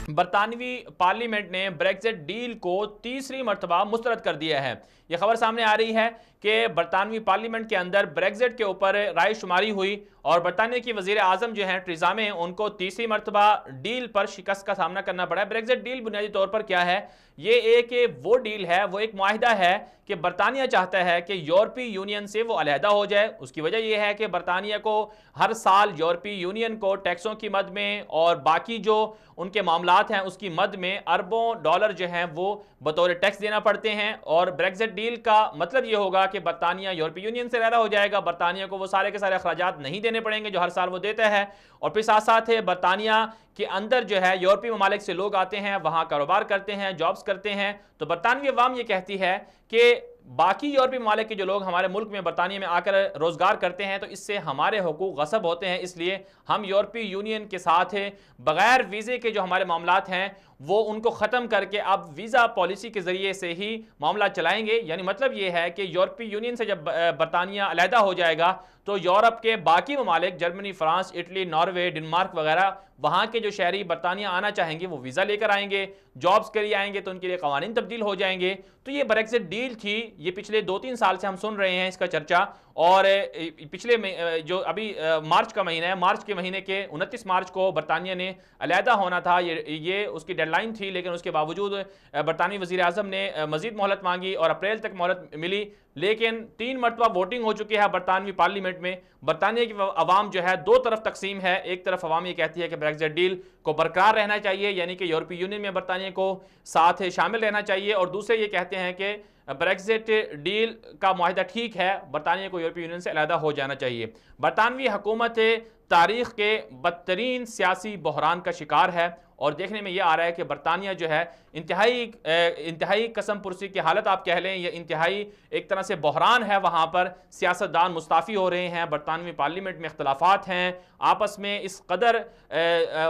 برطانوی پارلیمنٹ نے Brexit deal کو تیسری مرتبہ مسترد کر دیا ہے۔ یہ خبر سامنے آ رہی ہے کہ برطانوی پارلیمنٹ کے اندر بریگزٹ کے اوپر رائے شماری ہوئی اور برطانیہ کی وزیر اعظم جو ہیں ٹریزا مے، ان کو تیسری مرتبہ ڈیل پر شکست کا سامنا کرنا پڑا ہے۔ بریگزٹ ڈیل بنیادی طور پر کیا ہے؟ یہ ایک وہ ڈیل ہے، وہ ایک معاہدہ ہے کہ برطانیہ چاہتا ہے کہ یورپی یونین سے وہ علیحدہ ہو جائے۔ اس کی وجہ یہ ہے کہ برطانیہ کو ہر سال یورپی یونین کو ٹیکسوں کی مد میں اور باقی جو ان کے معاملات ہیں اس کی مد میں اربوں ڈالر جو ہیں وہ بطور ٹیکس دینا پڑتے ہیں، اور بریگزٹ ڈیل کا مطلب یہ ہوگا کہ برطانیہ یورپی یونین سے علیحدہ ہو جائے گا۔ برطانیہ کو وہ سارے کے سارے اخراجات نہیں دینے پڑیں گے جو ہر سال وہ دیتا ہے، اور پھر ساتھ ساتھ برطانیہ کے اندر جو ہے یورپی ممالک سے لوگ آتے ہیں، وہاں کاروبار کرتے ہیں، جابز کرتے ہیں۔ تو برطانوی عوام یہ کہتی ہے کہ باقی یورپی ممالک کے جو لوگ ہمارے ملک میں برطانیہ میں آ کر روزگار کرتے ہیں تو اس سے ہمارے حقوق غصب ہوتے ہیں، اس لیے ہم یورپی یونین کے ساتھ بغیر ویزے کے جو ہمارے معاملات ہیں وہ ان کو ختم کر کے اب ویزا پالیسی کے ذریعے سے ہی معاملہ چلائیں گے۔ یعنی مطلب یہ ہے کہ یورپی یونین سے جب برطانیہ علیحدہ ہو جائے گا تو یورپ کے باقی ممالک Germany, France, Italy, Norway, Denmark وغیرہ وہاں کے جو شہری برطانیہ آنا چاہیں گے وہ ویزا لے کر آئیں گے، جابز کے لیے آئیں گے تو ان کے لیے قوانین تبدیل ہو جائیں گے۔ تو یہ بریگزٹ ڈیل تھی، یہ پچھلے 2-3 سال سے ہم سن رہے ہیں اس کا چرچا، اور پچھلے جو ابھی مارچ کا مہینہ ہے، مارچ کے مہینے کے 29 مارچ کو برطانیہ نے علیحدہ ہونا تھا، یہ اس کی ڈیڈ لائن تھی، لیکن اس کے باوجود برطانوی وزیر اعظم نے مزید مہلت مانگی اور اپریل تک مہلت ملی، لیکن 3 مرتبہ ووٹنگ ہو چکی ہے برطانوی پارلیمنٹ میں۔ برطانیہ کی عوام جو ہے دو طرف تقسیم ہے، ایک طرف عوام یہ کہتی ہے کہ بریگزٹ ڈیل کو برقرار رہنا چاہیے، یعنی کہ یورپی یونین میں برطانیہ کو ساتھ شامل رہنا چاہیے، اور دوسرے یہ کہتے ہیں کہ بریگزٹ ڈیل کا معاہدہ ٹھیک ہے، برطانیہ کو یورپی یونین سے علیحدہ ہو جانا چاہیے۔ برطانوی حکومت تاریخ کے بدترین سیاسی بحران کا شکار ہے، اور دیکھنے میں یہ آ رہا ہے کہ برطانیہ جو ہے انتہائی قسم پرسی کی حالت آپ کہہ لیں، یا انتہائی ایک طرح سے بحران ہے، وہاں پر سیاستدان مستعفی ہو رہے ہیں، برطانوی پارلیمنٹ میں اختلافات ہیں، آپس میں اس قدر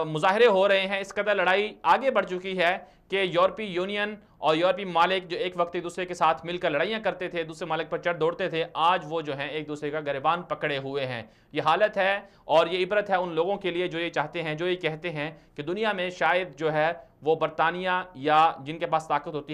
مظاہرے ہو رہے ہیں، اس قدر لڑائی آگے بڑھ چکی ہے کہ یورپی یونین اور یورپی ممالک جو ایک وقت ایک دوسرے کے ساتھ مل کر لڑائیاں کرتے تھے، دوسرے ممالک پر چڑھ دوڑتے تھے، آج وہ جو ہیں ایک دوسرے کا گریبان پکڑے ہوئے ہیں۔ یہ حالت ہے اور یہ عبرت ہے ان لوگوں کے لیے جو یہ چاہتے ہیں، جو یہ کہتے ہیں کہ دنیا میں شاید جو ہے وہ برطانیہ یا جن کے پاس طاقت ہوتی ہے